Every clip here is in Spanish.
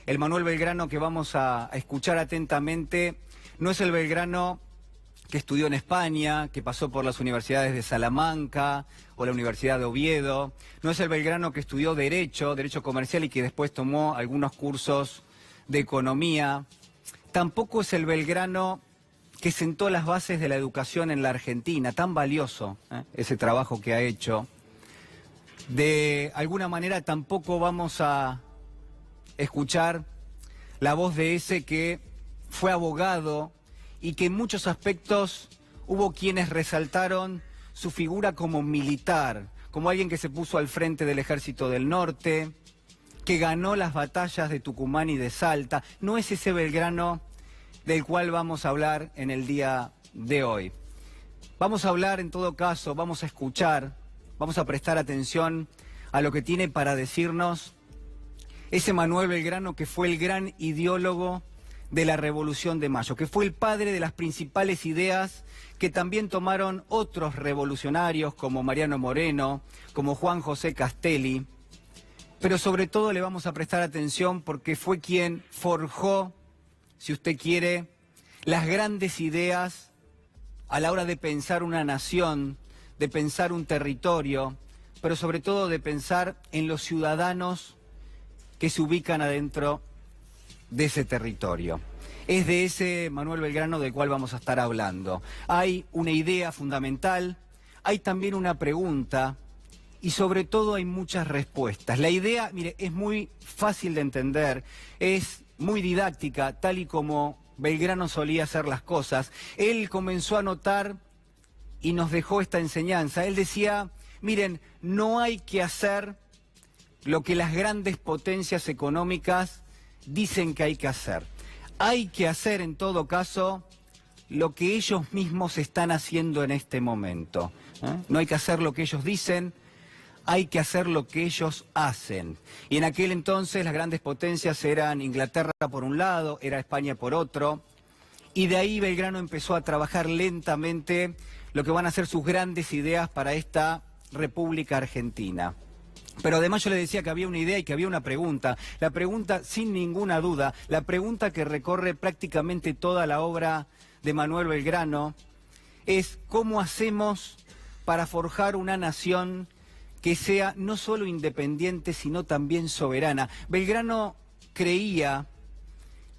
El Manuel Belgrano que vamos a escuchar atentamente no es el Belgrano que estudió en España, que pasó por las universidades de Salamanca o la Universidad de Oviedo. No es el Belgrano que estudió Derecho Comercial y que después tomó algunos cursos de Economía. Tampoco es el Belgrano que sentó las bases de la educación en la Argentina, tan valioso ese trabajo que ha hecho. De alguna manera tampoco vamos a escuchar la voz de ese que fue abogado y que en muchos aspectos hubo quienes resaltaron su figura como militar, como alguien que se puso al frente del Ejército del Norte, que ganó las batallas de Tucumán y de Salta. No es ese Belgrano del cual vamos a hablar en el día de hoy. Vamos a hablar, en todo caso, vamos a escuchar, vamos a prestar atención a lo que tiene para decirnos ese Manuel Belgrano que fue el gran ideólogo de la Revolución de Mayo, que fue el padre de las principales ideas que también tomaron otros revolucionarios como Mariano Moreno, como Juan José Castelli, pero sobre todo le vamos a prestar atención porque fue quien forjó, si usted quiere, las grandes ideas a la hora de pensar una nación, de pensar un territorio, pero sobre todo de pensar en los ciudadanos que se ubican adentro de ese territorio. Es de ese Manuel Belgrano del cual vamos a estar hablando. Hay una idea fundamental, hay también una pregunta y sobre todo hay muchas respuestas. La idea, mire, es muy fácil de entender, es muy didáctica, tal y como Belgrano solía hacer las cosas. Él comenzó a notar y nos dejó esta enseñanza. Él decía, miren, no hay que hacer lo que las grandes potencias económicas dicen que hay que hacer. Hay que hacer, en todo caso, lo que ellos mismos están haciendo en este momento. No hay que hacer lo que ellos dicen, hay que hacer lo que ellos hacen. Y en aquel entonces las grandes potencias eran Inglaterra por un lado, era España por otro, y de ahí Belgrano empezó a trabajar lentamente lo que van a ser sus grandes ideas para esta República Argentina. Pero además yo le decía que había una idea y que había una pregunta. La pregunta, sin ninguna duda, la pregunta que recorre prácticamente toda la obra de Manuel Belgrano es ¿cómo hacemos para forjar una nación que sea no solo independiente, sino también soberana? Belgrano creía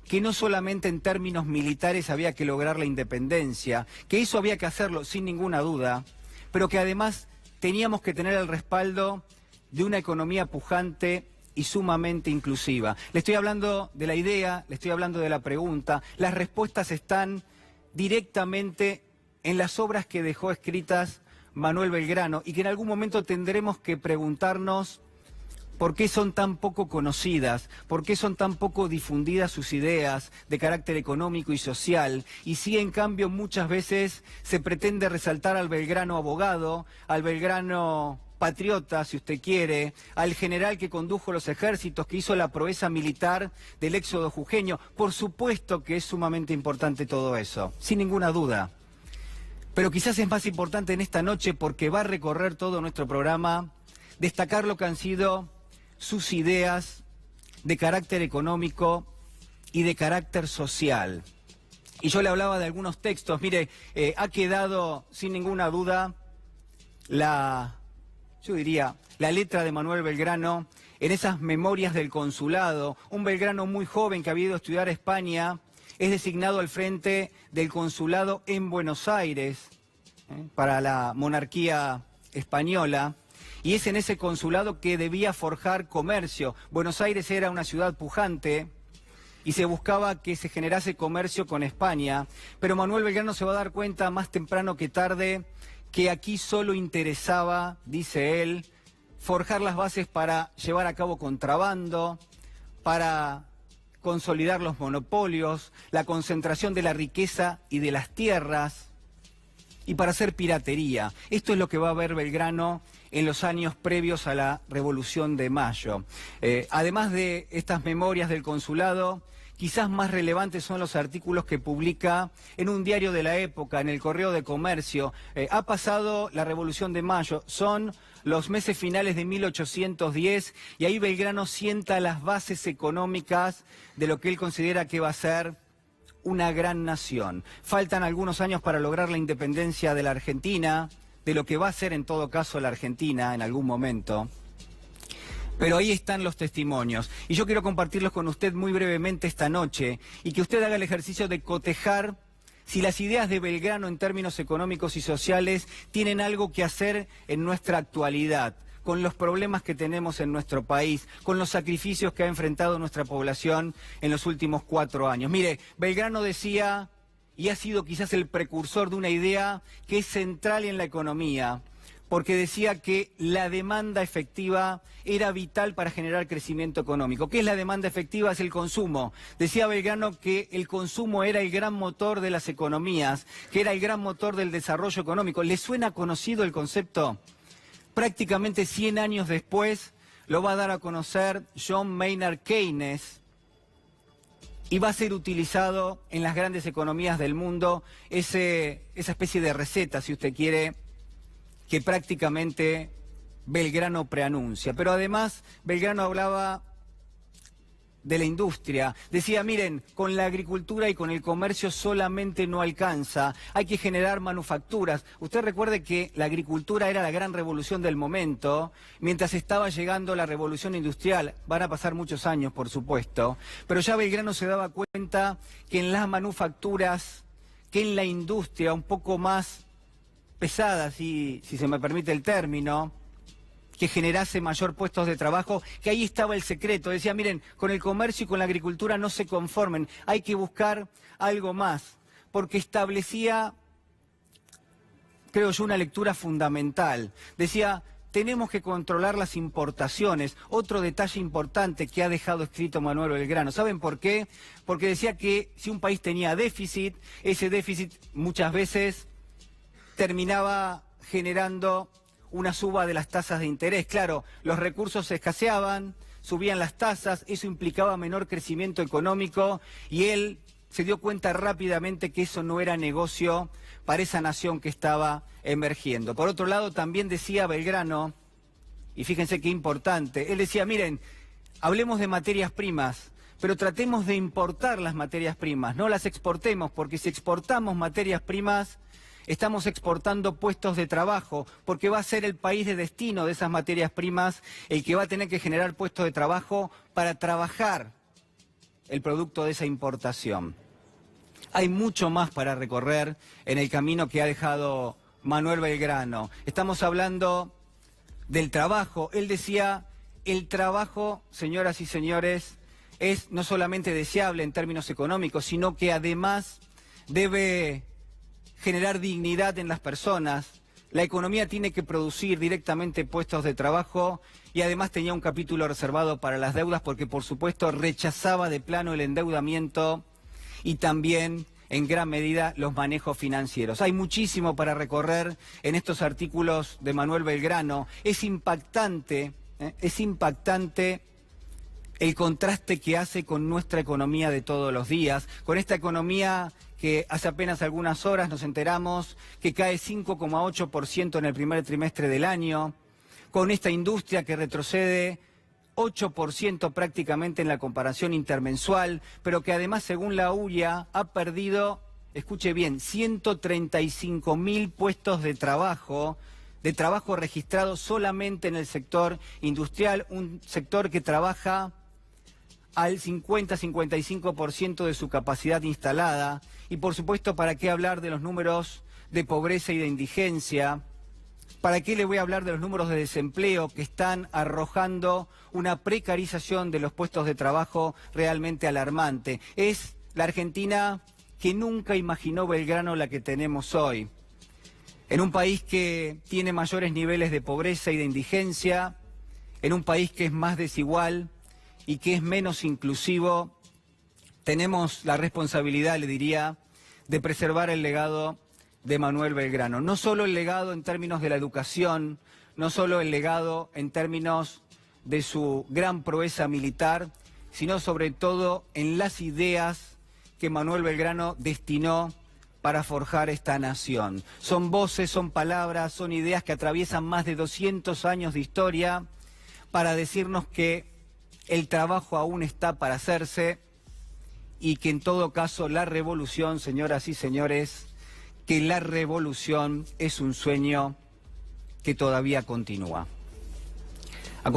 que no solamente en términos militares había que lograr la independencia, que eso había que hacerlo sin ninguna duda, pero que además teníamos que tener el respaldo de una economía pujante y sumamente inclusiva. Le estoy hablando de la idea, le estoy hablando de la pregunta. Las respuestas están directamente en las obras que dejó escritas Manuel Belgrano y que en algún momento tendremos que preguntarnos por qué son tan poco conocidas, por qué son tan poco difundidas sus ideas de carácter económico y social, y si en cambio muchas veces se pretende resaltar al Belgrano abogado, al Belgrano patriota, si usted quiere, al general que condujo los ejércitos, que hizo la proeza militar del éxodo jujeño. Por supuesto que es sumamente importante todo eso, sin ninguna duda. Pero quizás es más importante en esta noche porque va a recorrer todo nuestro programa, destacar lo que han sido sus ideas de carácter económico y de carácter social. Y yo le hablaba de algunos textos, mire, ha quedado sin ninguna duda yo diría, la letra de Manuel Belgrano en esas memorias del consulado. Un Belgrano muy joven que había ido a estudiar a España, es designado al frente del consulado en Buenos Aires, para la monarquía española, y es en ese consulado que debía forjar comercio. Buenos Aires era una ciudad pujante y se buscaba que se generase comercio con España, pero Manuel Belgrano se va a dar cuenta más temprano que tarde que aquí solo interesaba, dice él, forjar las bases para llevar a cabo contrabando, para consolidar los monopolios, la concentración de la riqueza y de las tierras. y para hacer piratería. Esto es lo que va a ver Belgrano en los años previos a la Revolución de Mayo. Además de estas memorias del consulado, quizás más relevantes son los artículos que publica en un diario de la época, en el Correo de Comercio. Ha pasado la Revolución de Mayo, son los meses finales de 1810 y ahí Belgrano sienta las bases económicas de lo que él considera que va a ser una gran nación. Faltan algunos años para lograr la independencia de la Argentina, de lo que va a ser en todo caso la Argentina en algún momento. Pero ahí están los testimonios y yo quiero compartirlos con usted muy brevemente esta noche y que usted haga el ejercicio de cotejar si las ideas de Belgrano en términos económicos y sociales tienen algo que hacer en nuestra actualidad, con los problemas que tenemos en nuestro país, con los sacrificios que ha enfrentado nuestra población en los últimos 4 años. Mire, Belgrano decía, y ha sido quizás el precursor de una idea que es central en la economía, porque decía que la demanda efectiva era vital para generar crecimiento económico. ¿Qué es la demanda efectiva? Es el consumo. Decía Belgrano que el consumo era el gran motor de las economías, que era el gran motor del desarrollo económico. ¿Le suena conocido el concepto? Prácticamente 100 años después lo va a dar a conocer John Maynard Keynes y va a ser utilizado en las grandes economías del mundo esa especie de receta, si usted quiere, que prácticamente Belgrano preanuncia. Pero además Belgrano hablaba de la industria. Decía, miren, con la agricultura y con el comercio solamente no alcanza, hay que generar manufacturas. Usted recuerde que la agricultura era la gran revolución del momento, mientras estaba llegando la revolución industrial. Van a pasar muchos años, por supuesto, pero ya Belgrano se daba cuenta que en las manufacturas, que en la industria un poco más pesada, si se me permite el término, que generase mayor puestos de trabajo, que ahí estaba el secreto. Decía, miren, con el comercio y con la agricultura no se conformen, hay que buscar algo más, porque establecía, creo yo, una lectura fundamental. Decía, tenemos que controlar las importaciones. Otro detalle importante que ha dejado escrito Manuel Belgrano. ¿Saben por qué? Porque decía que si un país tenía déficit, ese déficit muchas veces terminaba generando una suba de las tasas de interés. Claro, los recursos escaseaban, subían las tasas, eso implicaba menor crecimiento económico y él se dio cuenta rápidamente que eso no era negocio para esa nación que estaba emergiendo. Por otro lado, también decía Belgrano, y fíjense qué importante, él decía, miren, hablemos de materias primas, pero tratemos de importar las materias primas, no las exportemos, porque si exportamos materias primas, estamos exportando puestos de trabajo, porque va a ser el país de destino de esas materias primas el que va a tener que generar puestos de trabajo para trabajar el producto de esa importación. Hay mucho más para recorrer en el camino que ha dejado Manuel Belgrano. Estamos hablando del trabajo. Él decía, el trabajo, señoras y señores, es no solamente deseable en términos económicos, sino que además debe generar dignidad en las personas. La economía tiene que producir directamente puestos de trabajo y además tenía un capítulo reservado para las deudas porque por supuesto rechazaba de plano el endeudamiento y también en gran medida los manejos financieros. Hay muchísimo para recorrer en estos artículos de Manuel Belgrano. Es impactante el contraste que hace con nuestra economía de todos los días, con esta economía que hace apenas algunas horas nos enteramos que cae 5,8% en el primer trimestre del año, con esta industria que retrocede 8% prácticamente en la comparación intermensual, pero que además, según la UIA, ha perdido, escuche bien, 135.000 puestos de trabajo registrados solamente en el sector industrial, un sector que trabaja al 50-55% de su capacidad instalada. Y por supuesto, ¿para qué hablar de los números de pobreza y de indigencia? ¿Para qué le voy a hablar de los números de desempleo que están arrojando una precarización de los puestos de trabajo realmente alarmante? Es la Argentina que nunca imaginó Belgrano la que tenemos hoy. En un país que tiene mayores niveles de pobreza y de indigencia, en un país que es más desigual y que es menos inclusivo, tenemos la responsabilidad, le diría, de preservar el legado de Manuel Belgrano. No solo el legado en términos de la educación, no solo el legado en términos de su gran proeza militar, sino sobre todo en las ideas que Manuel Belgrano destinó para forjar esta nación. Son voces, son palabras, son ideas que atraviesan más de 200 años de historia para decirnos que el trabajo aún está para hacerse y que en todo caso la revolución, señoras y señores, que la revolución es un sueño que todavía continúa.